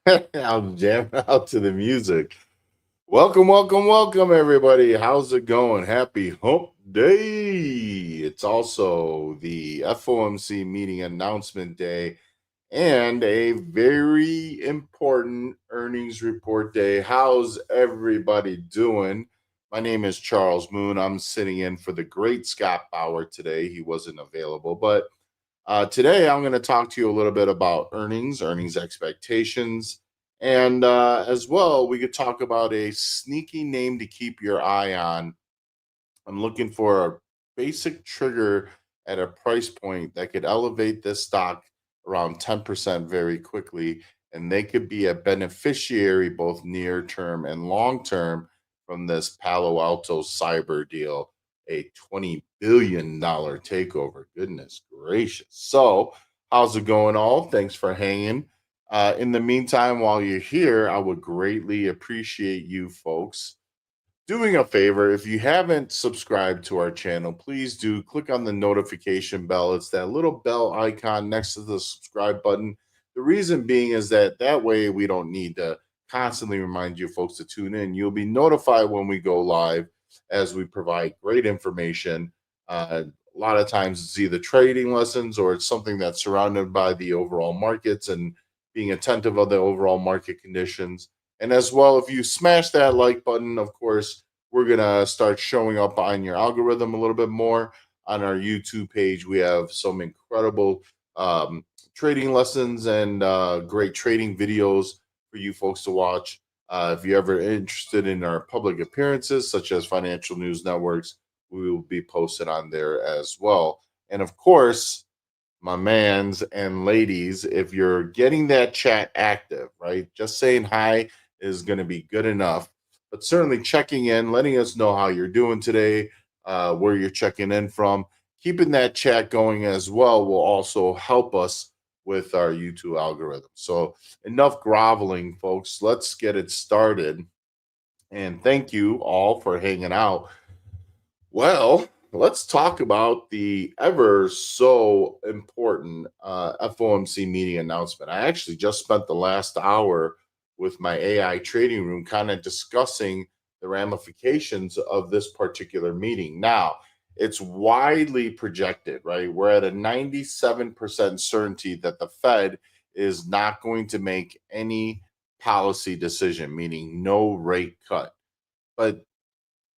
I'm jamming out to the music. Welcome, welcome, welcome, everybody. How's it going? Happy Hump Day. It's also the FOMC meeting announcement day and a very important earnings report day. How's everybody doing? My name is Charles Moon. I'm sitting in for the great Scott Bauer today. He wasn't available, but today, I'm going to talk to you a little bit about earnings expectations, and as well, we could talk about a sneaky name to keep your eye on. I'm looking for a basic trigger at a price point that could elevate this stock around 10% very quickly, and they could be a beneficiary both near term and long term from this Palo Alto cyber deal, a $20 billion takeover. Goodness gracious. So, how's it going, all? Thanks for hanging. In the meantime, while you're here, I would greatly appreciate you folks doing a favor. If you haven't subscribed to our channel, please do click on the notification bell. It's that little bell icon next to the subscribe button. The reason being is that way we don't need to constantly remind you folks to tune in. You'll be notified when we go live as we provide great information. A lot of times it's either trading lessons or it's something that's surrounded by the overall markets and being attentive of the overall market conditions. And as well, if you smash that like button, of course, we're going to start showing up on your algorithm a little bit more. On our YouTube page, we have some incredible um, trading lessons and great trading videos for you folks to watch. If you're ever interested in our public appearances, such as financial news networks, we will be posted on there as well. And of course, my mans and ladies, if you're getting that chat active, right? Just saying hi is going to be good enough. But certainly checking in, letting us know how you're doing today, where you're checking in from, keeping that chat going as well will also help us with our YouTube algorithm. So, enough groveling, folks. Let's get it started. And thank you all for hanging out. Well, let's talk about the ever so important FOMC meeting announcement. I actually just spent the last hour with my AI trading room kind of discussing the ramifications of this particular meeting. Now, it's widely projected, right? We're at a 97% certainty that the Fed is not going to make any policy decision, meaning no rate cut. But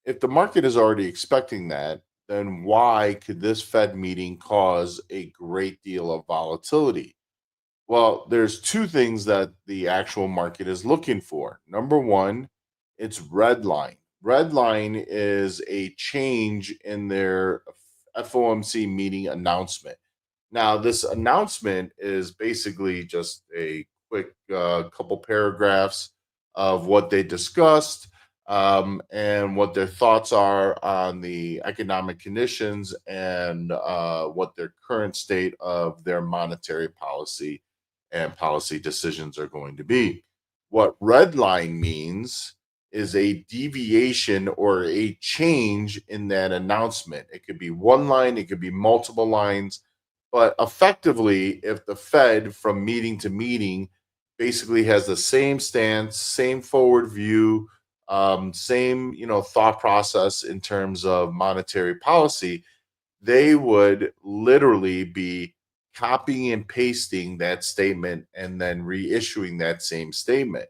if the market is already expecting that, then why could this Fed meeting cause a great deal of volatility? Well, there's two things that the actual market is looking for. Number one, it's red line. Red line is a change in their FOMC meeting announcement. Now, this announcement is basically just a quick couple paragraphs of what they discussed and what their thoughts are on the economic conditions and what their current state of their monetary policy and policy decisions are going to be. What red line means is a deviation or a change in that announcement. It could be one line, it could be multiple lines, but effectively, if the Fed from meeting to meeting basically has the same stance, same forward view, same thought process in terms of monetary policy, they would literally be copying and pasting that statement and then reissuing that same statement.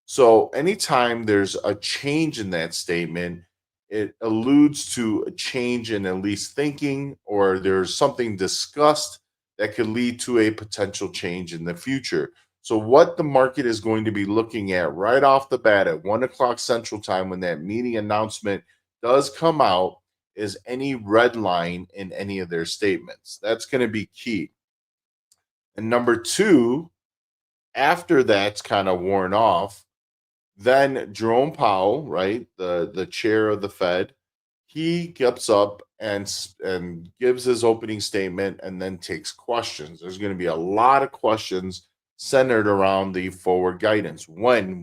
So anytime there's a change in that statement, it alludes to a change in at least thinking, or there's something discussed that could lead to a potential change in the future. So, what the market is going to be looking at right off the bat at 1 o'clock Central Time when that meeting announcement does come out is any red line in any of their statements. That's going to be key. And number two, after that's kind of worn off, then Jerome Powell, right, the chair of the Fed, he gets up and gives his opening statement and then takes questions. There's going to be a lot of questions centered around the forward guidance. When.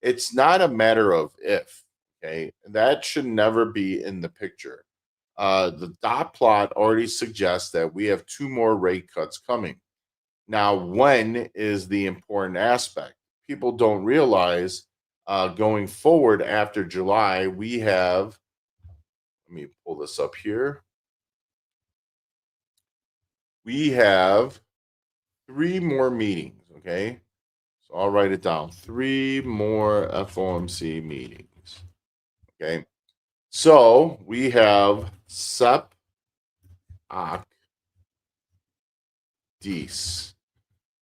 It's not a matter of if, okay? That should never be in the picture. The dot plot already suggests that we have two more rate cuts coming. Now, when is the important aspect? People don't realize going forward after July, we have, let me pull this up here. We have three more meetings. Okay. So I'll write it down. Three more FOMC meetings. Okay. So we have SEP, OC, DECE.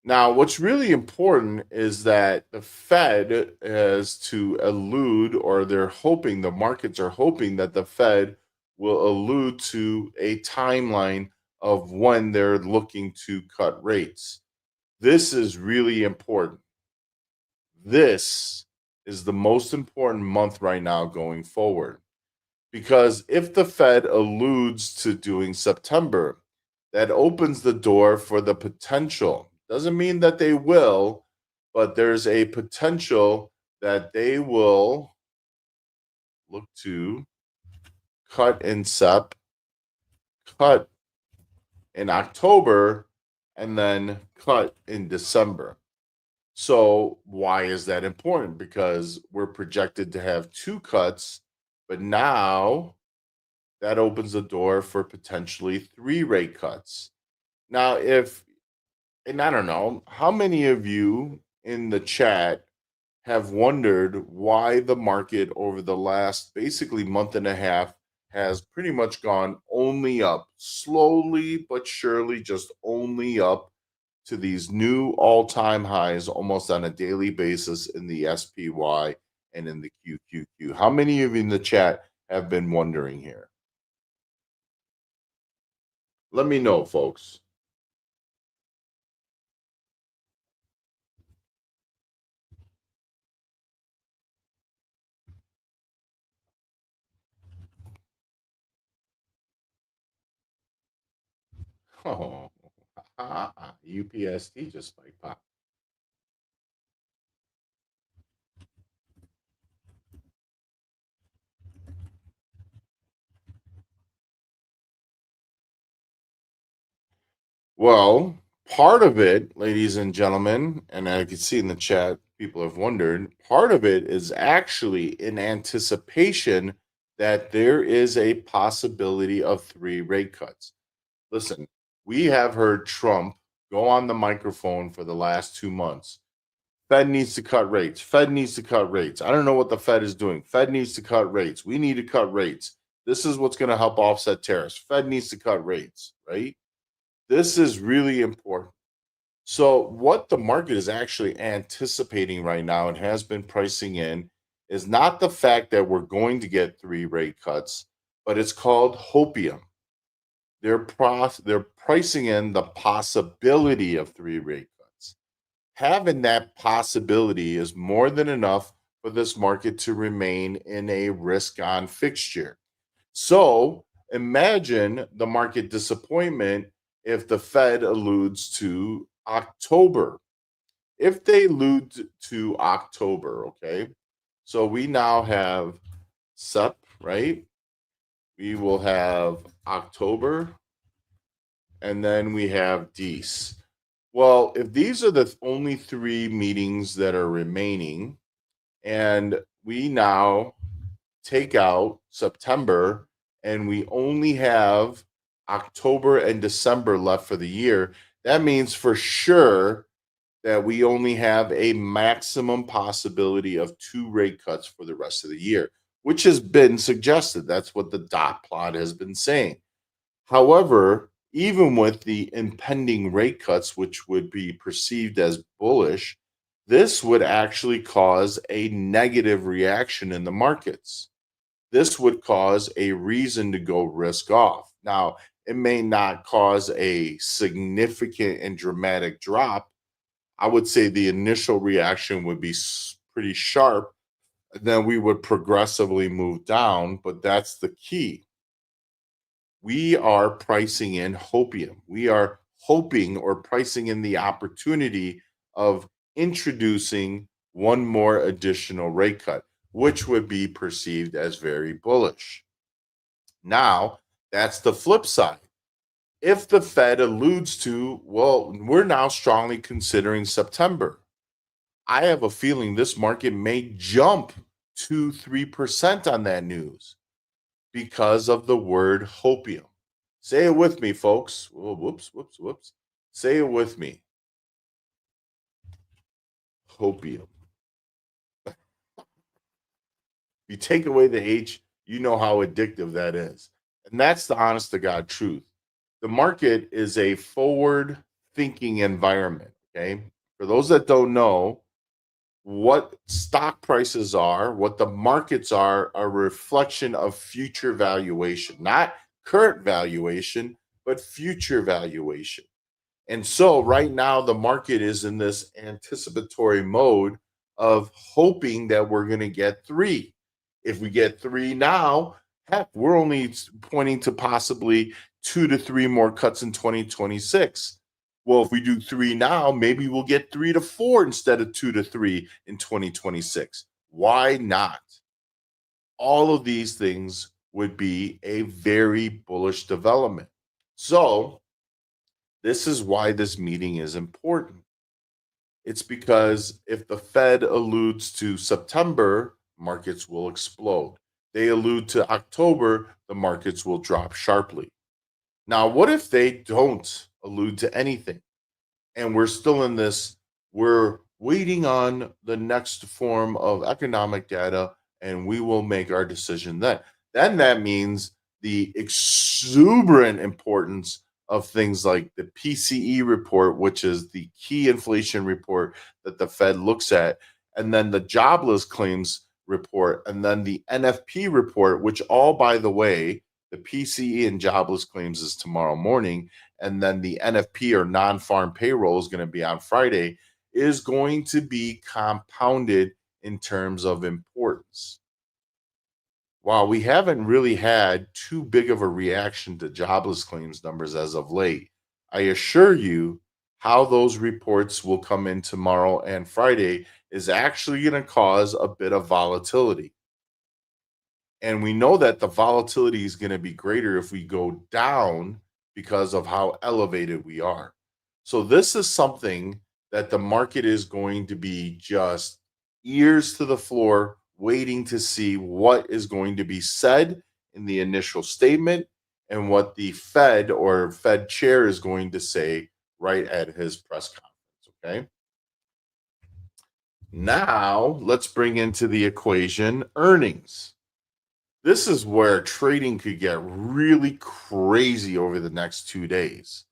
Now, what's really important is that the Fed has to allude, or they're hoping, the markets are hoping that the Fed will allude to a timeline of when they're looking to cut rates. This is really important. This is the most important month right now going forward. Because if the Fed alludes to doing September, that opens the door for the potential. Doesn't mean that they will, but there's a potential that they will look to cut in SEP, cut in October, and then cut in December. So, why is that important? Because we're projected to have two cuts, but now that opens the door for potentially three rate cuts. Now, and I don't know, how many of you in the chat have wondered why the market over the last basically month and a half has pretty much gone only up, slowly but surely, just only up to these new all-time highs almost on a daily basis in the SPY and in the QQQ? How many of you in the chat have been wondering here? Let me know, folks. Oh, UPST just like pop. Well, part of it, ladies and gentlemen, and I can see in the chat, people have wondered, part of it is actually in anticipation that there is a possibility of three rate cuts. Listen, we have heard Trump go on the microphone for the last 2 months. Fed needs to cut rates. Fed needs to cut rates. I don't know what the Fed is doing. Fed needs to cut rates. We need to cut rates. This is what's going to help offset tariffs. Fed needs to cut rates, right? This is really important. So, what the market is actually anticipating right now and has been pricing in is not the fact that we're going to get three rate cuts, but it's called hopium. They're pricing in the possibility of three rate cuts. Having that possibility is more than enough for this market to remain in a risk on fixture. So imagine the market disappointment if the Fed alludes to October. If they allude to October, okay, so we now have SEP, right? We will have October, and then we have DECE. Well, if these are the only three meetings that are remaining, and we now take out September and we only have October and December left for the year, that means for sure that we only have a maximum possibility of two rate cuts for the rest of the year, which has been suggested. That's what the dot plot has been saying. However, even with the impending rate cuts, which would be perceived as bullish, this would actually cause a negative reaction in the markets. This would cause a reason to go risk off. Now, it may not cause a significant and dramatic drop. I would say the initial reaction would be pretty sharp. Then we would progressively move down, but that's the key. We are pricing in hopium. We are hoping or pricing in the opportunity of introducing one more additional rate cut, which would be perceived as very bullish. Now, that's the flip side. If the Fed alludes to, well, we're now strongly considering September, I have a feeling this market may jump 2-3% on that news because of the word hopium. Say it with me, folks. Oh, whoops, whoops, whoops. Say it with me. Hopium. You take away the H, you know how addictive that is. And that's the honest to God truth. The market is a forward thinking environment. Okay. For those that don't know, what stock prices are, what the markets are a reflection of future valuation, not current valuation, but future valuation. And so right now, the market is in this anticipatory mode of hoping that we're going to get three. If we get three now, heck, we're only pointing to possibly 2 to 3 more cuts in 2026. Well, if we do three now, maybe we'll get 3 to 4 instead of 2 to 3 in 2026. Why not? All of these things would be a very bullish development. So, this is why this meeting is important. It's because if the Fed alludes to September, markets will explode. They allude to October, the markets will drop sharply. Now, what if they don't allude to anything and we're still in this, we're waiting on the next form of economic data and we will make our decision then? Then that means the exuberant importance of things like the PCE report, which is the key inflation report that the Fed looks at, and then the jobless claims report, and then the NFP report, which all, by the way, the PCE and jobless claims is tomorrow morning, and then the NFP or non-farm payroll is going to be on Friday, is going to be compounded in terms of importance. While we haven't really had too big of a reaction to jobless claims numbers as of late, I assure you how those reports will come in tomorrow and Friday is actually going to cause a bit of volatility. And we know that the volatility is going to be greater if we go down because of how elevated we are. So, this is something that the market is going to be just ears to the floor, waiting to see what is going to be said in the initial statement and what the Fed or Fed chair is going to say right at his press conference. Okay. Now, let's bring into the equation earnings. This is where trading could get really crazy over the next 2 days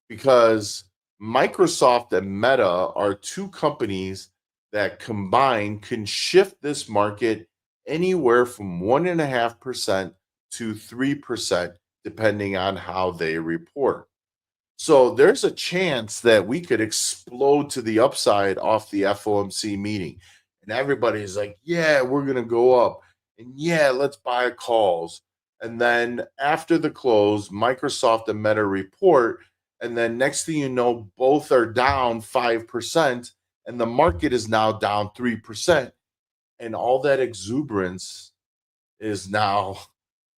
because Microsoft and Meta are two companies that combined can shift this market anywhere from 1.5% to 3%, depending on how they report. So there's a chance that we could explode to the upside off the FOMC meeting. And everybody's like, yeah, we're going to go up. And yeah, let's buy calls. And then after the close, Microsoft and Meta report. And then next thing you know, both are down 5%. And the market is now down 3%. And all that exuberance is now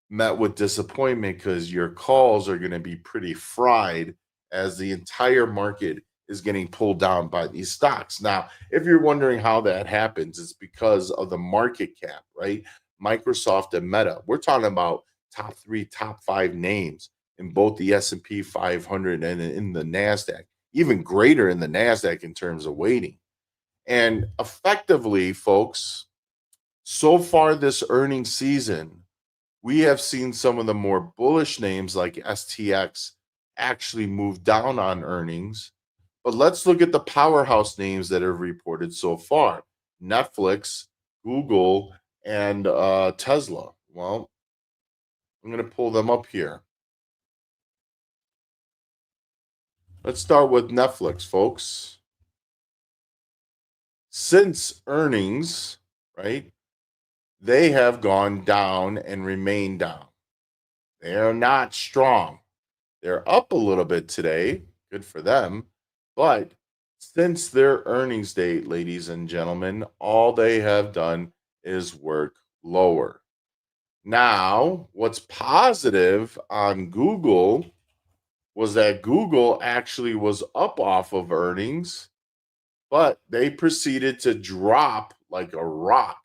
met with disappointment because your calls are going to be pretty fried as the entire market is getting pulled down by these stocks. Now, if you're wondering how that happens, it's because of the market cap, right? Microsoft and Meta. We're talking about top 3, top 5 names in both the S&P 500 and in the Nasdaq, even greater in the Nasdaq in terms of weighting. And effectively, folks, so far this earnings season, we have seen some of the more bullish names like STX actually move down on earnings. But let's look at the powerhouse names that have reported so far: Netflix, Google, and Tesla. Well, I'm going to pull them up here. Let's start with Netflix, folks. Since earnings, right, they have gone down and remain down. They are not strong. They're up a little bit today. Good for them. But since their earnings date, ladies and gentlemen, all they have done is work lower. Now, what's positive on Google was that Google actually was up off of earnings, but they proceeded to drop like a rock.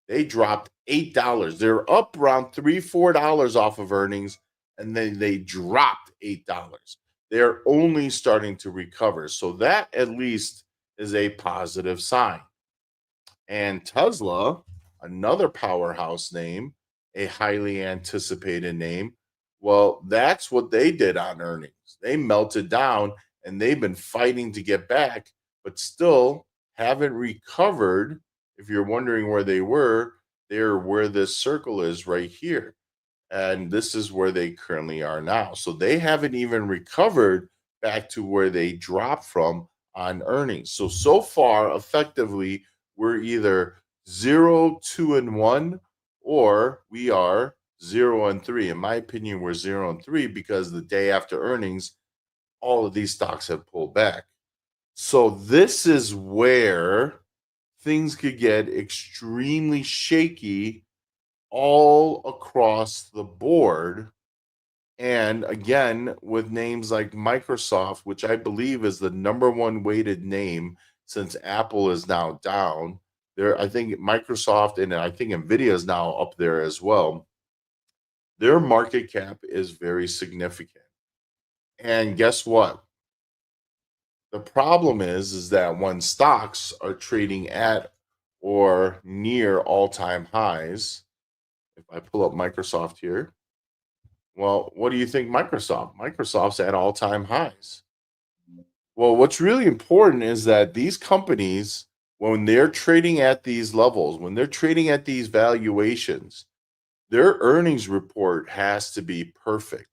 They dropped $8. They're up around $3, $4 off of earnings, and then they dropped $8. They're only starting to recover. So that at least is a positive sign. And Tesla, another powerhouse name, a highly anticipated name. Well, that's what they did on earnings. They melted down and they've been fighting to get back, but still haven't recovered. If you're wondering where they were, they're where this circle is right here. And this is where they currently are now. So they haven't even recovered back to where they dropped from on earnings. So far, effectively, we're either 0, 2, and 1, or we are 0 and 3. In my opinion, we're 0 and 3 because the day after earnings, all of these stocks have pulled back. So this is where things could get extremely shaky all across the board. And again, with names like Microsoft, which I believe is the number one weighted name since Apple is now down. There, I think Microsoft and I think Nvidia is now up there as well. Their market cap is very significant. And guess what? The problem is that when stocks are trading at or near all-time highs, if I pull up Microsoft here, well, what do you think Microsoft? Microsoft's at all-time highs. Well, what's really important is that these companies, when they're trading at these levels, when they're trading at these valuations, their earnings report has to be perfect.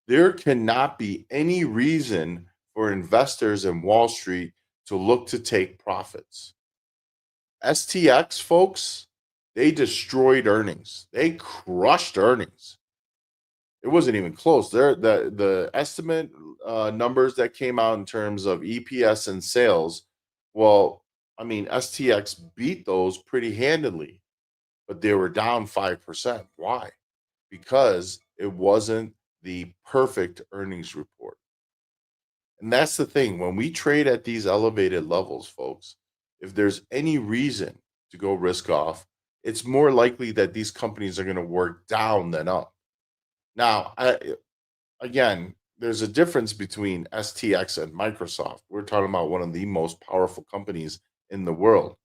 There cannot be any reason for investors in Wall Street to look to take profits. STX, folks, they destroyed earnings. They crushed earnings. It wasn't even close. The estimate numbers that came out in terms of EPS and sales, well, I mean, STX beat those pretty handily, but they were down 5%. Why? Because it wasn't the perfect earnings report. And that's the thing. When we trade at these elevated levels, folks, if there's any reason to go risk off, it's more likely that these companies are going to work down than up. Now, again, there's a difference between STX and Microsoft. We're talking about one of the most powerful companies in the world.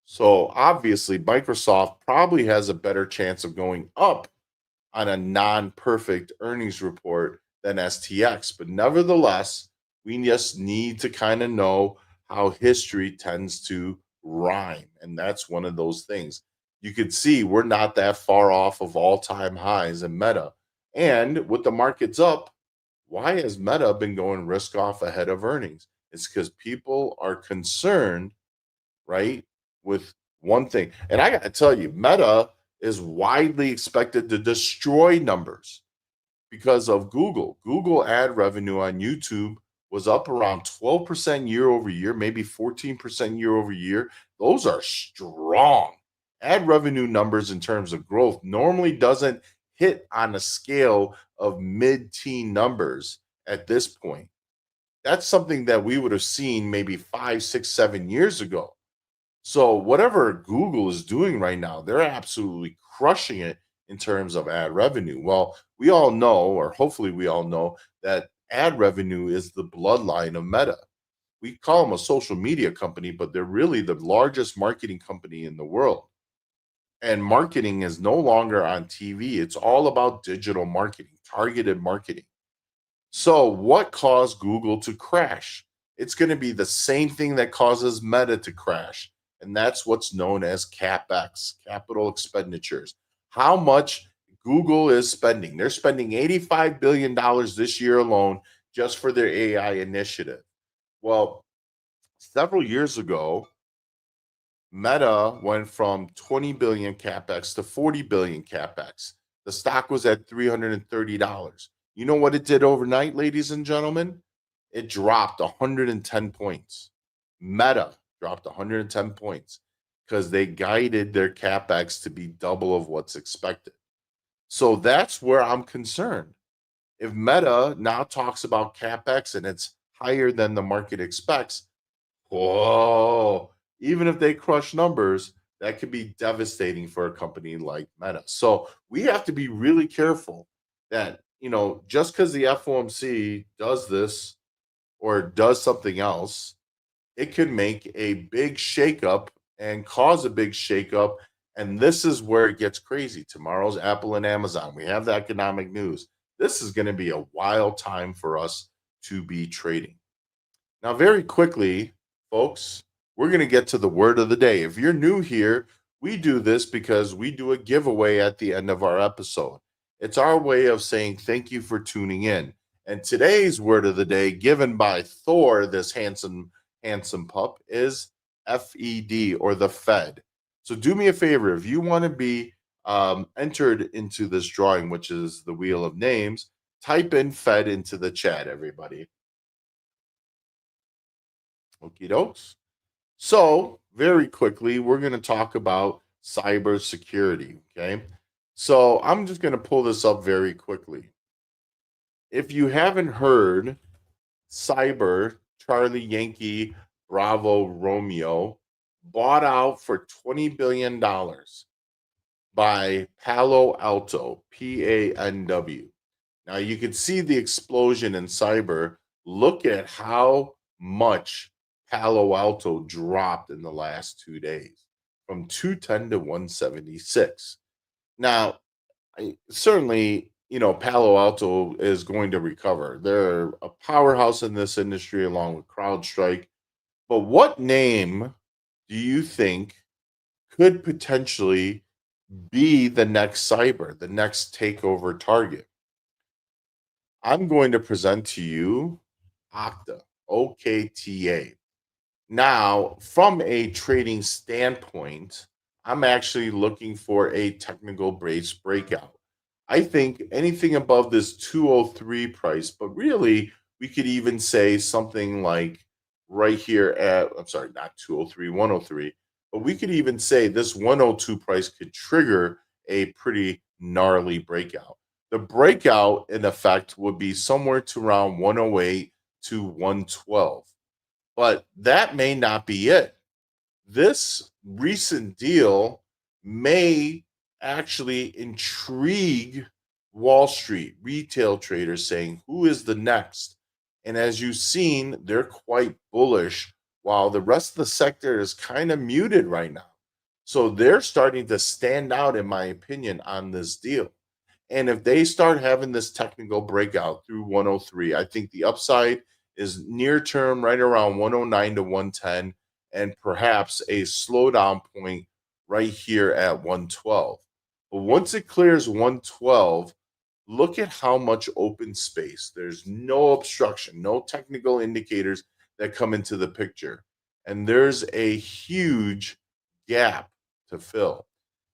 So obviously, Microsoft probably has a better chance of going up on a non-perfect earnings report than STX. But nevertheless, we just need to kind of know how history tends to rhyme. And that's one of those things. You could see we're not that far off of all-time highs in Meta. And with the markets up, why has Meta been going risk off ahead of earnings? It's because people are concerned, right, with one thing. And I got to tell you, Meta is widely expected to destroy numbers because of Google. Google ad revenue on YouTube was up around 12% year over year, maybe 14% year over year. Those are strong. Ad revenue numbers in terms of growth normally doesn't hit on a scale of mid-teen numbers at this point. That's something that we would have seen maybe 5, 6, 7 years ago. So whatever Google is doing right now, they're absolutely crushing it in terms of ad revenue. Well, we all know, or hopefully we all know, that ad revenue is the bloodline of Meta. We call them a social media company, but they're really the largest marketing company in the world. And marketing is no longer on TV. It's all about digital marketing, targeted marketing. So, what caused Google to crash? It's going to be the same thing that causes Meta to crash. And that's what's known as CapEx, capital expenditures. How much Google is spending. They're spending $85 billion this year alone just for their AI initiative. Well, several years ago, Meta went from 20 billion capex to 40 billion capex. The stock was at $330. You know what it did overnight, ladies and gentlemen? It dropped 110 points. Meta dropped 110 points because they guided their capex to be double of what's expected. So that's where I'm concerned. If Meta now talks about CapEx and it's higher than the market expects, whoa, even if they crush numbers, that could be devastating for a company like Meta. So we have to be really careful that, just because the FOMC does this or does something else, it could make a big shakeup and cause a big shakeup. And this is where it gets crazy. Tomorrow's Apple and Amazon. We have the economic news. This is going to be a wild time for us to be trading. Now, very quickly, folks, we're going to get to the word of the day. If you're new here, we do this because we do a giveaway at the end of our episode. It's our way of saying thank you for tuning in. And today's word of the day, given by Thor, this handsome pup, is FED, or the Fed. So do me a favor, if you want to be entered into this drawing, which is the wheel of names, type in Fed into the chat, everybody. Okie dokes. So, very quickly, we're going to talk about cybersecurity. Okay. So, I'm just going to pull this up very quickly. If you haven't heard, Cyber, Charlie Yankee, Bravo, Romeo, bought out for $20 billion by Palo Alto, PANW. Now you can see the explosion in cyber. Look at how much Palo Alto dropped in the last 2 days, from 210 to 176. Now, certainly, Palo Alto is going to recover. They're a powerhouse in this industry along with CrowdStrike. But what name do you think could potentially be the next cyber, the next takeover target? I'm going to present to you Okta, OKTA. Now, from a trading standpoint, I'm actually looking for a technical brace breakout. I think anything above this 203 price, but really we could even say something like right here at, I'm sorry, not 203, 103, but we could even say this 102 price could trigger a pretty gnarly breakout. The breakout in effect would be somewhere to around 108 to 112. But that may not be it. This recent deal may actually intrigue Wall Street retail traders, saying, who is the next? And as you've seen, they're quite bullish, while the rest of the sector is kind of muted right now. So they're starting to stand out, in my opinion, on this deal. And if they start having this technical breakout through 103, I think the upside is near term right around 109 to 110, and perhaps a slowdown point right here at 112. But once it clears 112, look at how much open space. There's no obstruction, no technical indicators that come into the picture. And there's a huge gap to fill.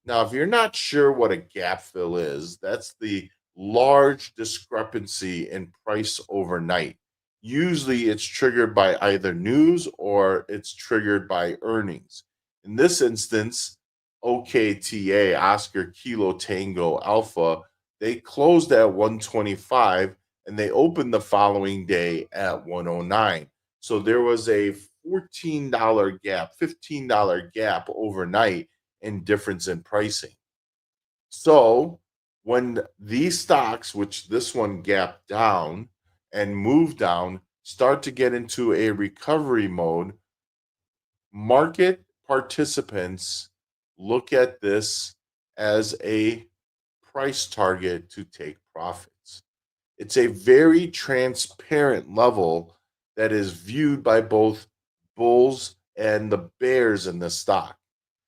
Now, if you're not sure what a gap fill is, that's the large discrepancy in price overnight. Usually it's triggered by either news or it's triggered by earnings. In this instance, OKTA, Oscar Kilo Tango Alpha, they closed at 125 and they opened the following day at 109. So there was a $14 gap, $15 gap overnight in difference in pricing. So when these stocks, which this one gapped down and moved down, start to get into a recovery mode, market participants look at this as a price target to take profits. It's a very transparent level that is viewed by both bulls and the bears in the stock.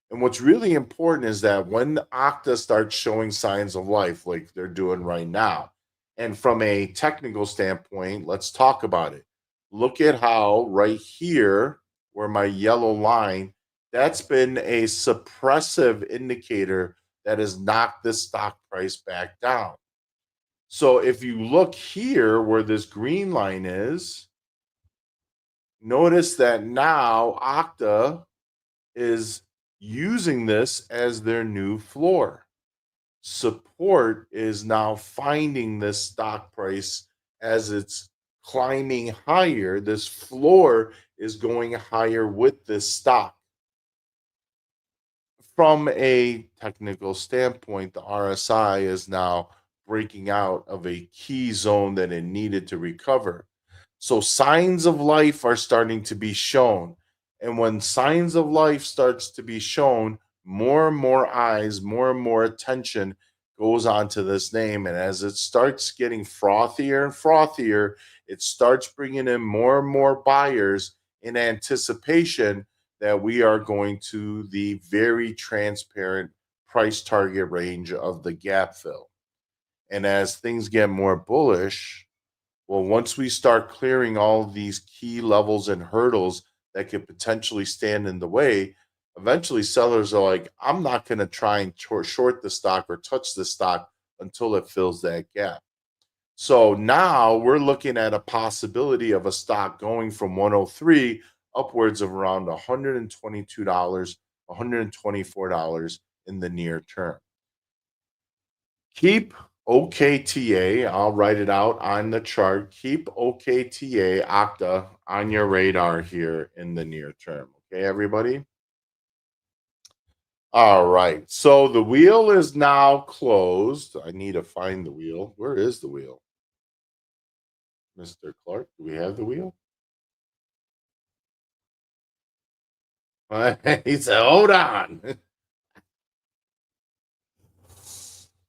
And what's really important is that when Okta starts showing signs of life, like they're doing right now, and from a technical standpoint, let's talk about it. Look at how right here, where my yellow line, that's been a suppressive indicator that has knocked this stock price back down. So if you look here where this green line is, notice that now Okta is using this as their new floor. Support is now finding this stock price as it's climbing higher. This floor is going higher with this stock. From a technical standpoint, the RSI is now breaking out of a key zone that it needed to recover. So signs of life are starting to be shown. And when signs of life starts to be shown, more and more eyes, more and more attention goes onto this name. And as it starts getting frothier and frothier, it starts bringing in more and more buyers in anticipation that we are going to the very transparent price target range of the gap fill. And as things get more bullish, well, once we start clearing all of these key levels and hurdles that could potentially stand in the way, eventually sellers are like, I'm not going to try and short the stock or touch the stock until it fills that gap. So now we're looking at a possibility of a stock going from 103 upwards of around $122, $124 in the near term. Keep OKTA, I'll write it out on the chart. Keep OKTA Octa on your radar here in the near term. Okay, everybody? All right. So the wheel is now closed. I need to find the wheel. Where is the wheel? Mr. Clark, do we have the wheel? He said, hold on.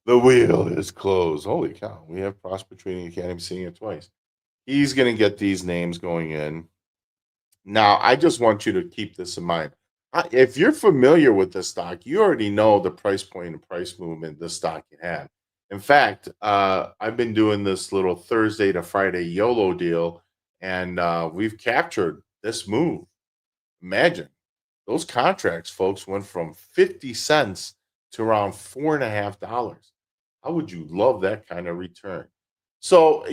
The wheel is closed. Holy cow. We have Prosper Training Academy seeing it twice. He's going to get these names going in. Now, I just want you to keep this in mind. If you're familiar with the stock, you already know the price point and price movement the stock can have. In fact, I've been doing this little Thursday to Friday YOLO deal, and we've captured this move. Imagine those contracts, folks, went from 50 cents to around $4.50. How would you love that kind of return? So,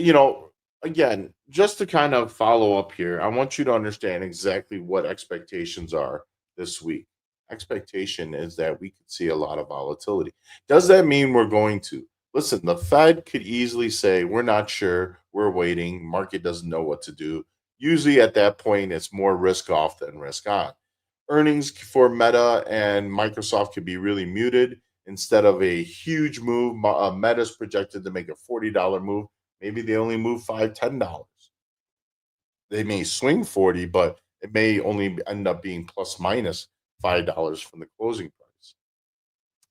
again, just to kind of follow up here, I want you to understand exactly what expectations are this week. Expectation is that we could see a lot of volatility. Does that mean we're going to? Listen, the Fed could easily say, we're not sure, we're waiting, market doesn't know what to do. Usually at that point, it's more risk off than risk on. Earnings for Meta and Microsoft could be really muted instead of a huge move. Meta's projected to make a $40 move. Maybe they only move $5, $10. They may swing 40, but it may only end up being plus minus $5 from the closing price.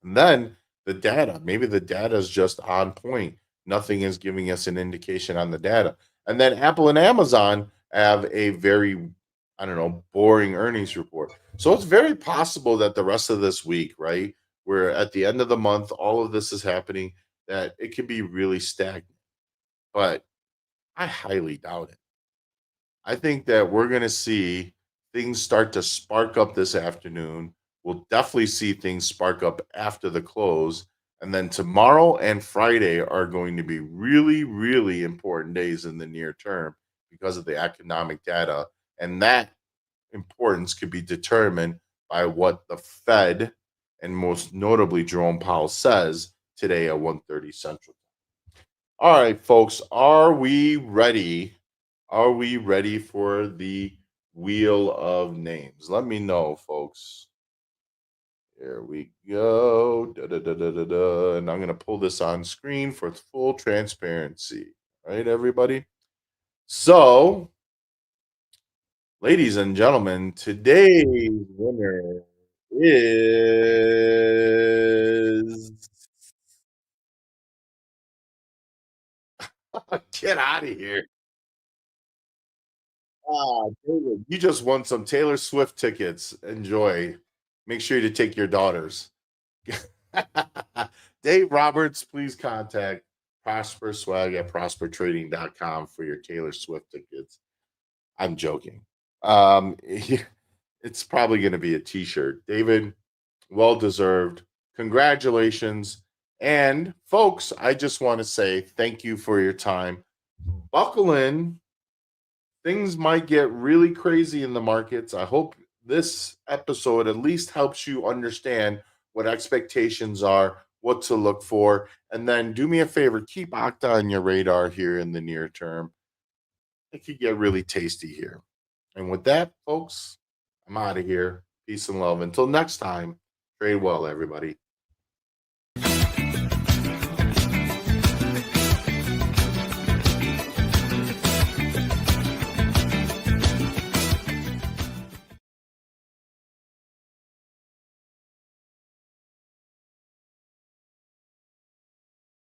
And then the data, maybe the data is just on point. Nothing is giving us an indication on the data. And then Apple and Amazon have a very, I don't know, boring earnings report. So it's very possible that the rest of this week, right, we're at the end of the month, all of this is happening, that it can be really stagnant. But I highly doubt it. I think that we're going to see things start to spark up this afternoon. We'll definitely see things spark up after the close. And then tomorrow and Friday are going to be really, really important days in the near term because of the economic data. And that importance could be determined by what the Fed and most notably Jerome Powell says today at 1:30 Central. All right, folks, are we ready? Are we ready for the wheel of names? Let me know, folks. Here we go. Da, da, da, da, da, da. And I'm going to pull this on screen for full transparency. All right, everybody? So, ladies and gentlemen, today's winner is. Get out of here. David, you just won some Taylor Swift tickets. Enjoy. Make sure to take your daughters. Dave Roberts, please contact Prosper Swag at prospertrading.com for your Taylor Swift tickets. I'm joking. It's probably going to be a t shirt. David, well deserved. Congratulations. And folks, I just want to say thank you for your time. Buckle in. Things might get really crazy in the markets. I hope this episode at least helps you understand what expectations are, what to look for. And then do me a favor, keep Octa on your radar here in the near term. It could get really tasty here. And with that, folks, I'm out of here. Peace and love. Until next time, trade well, everybody.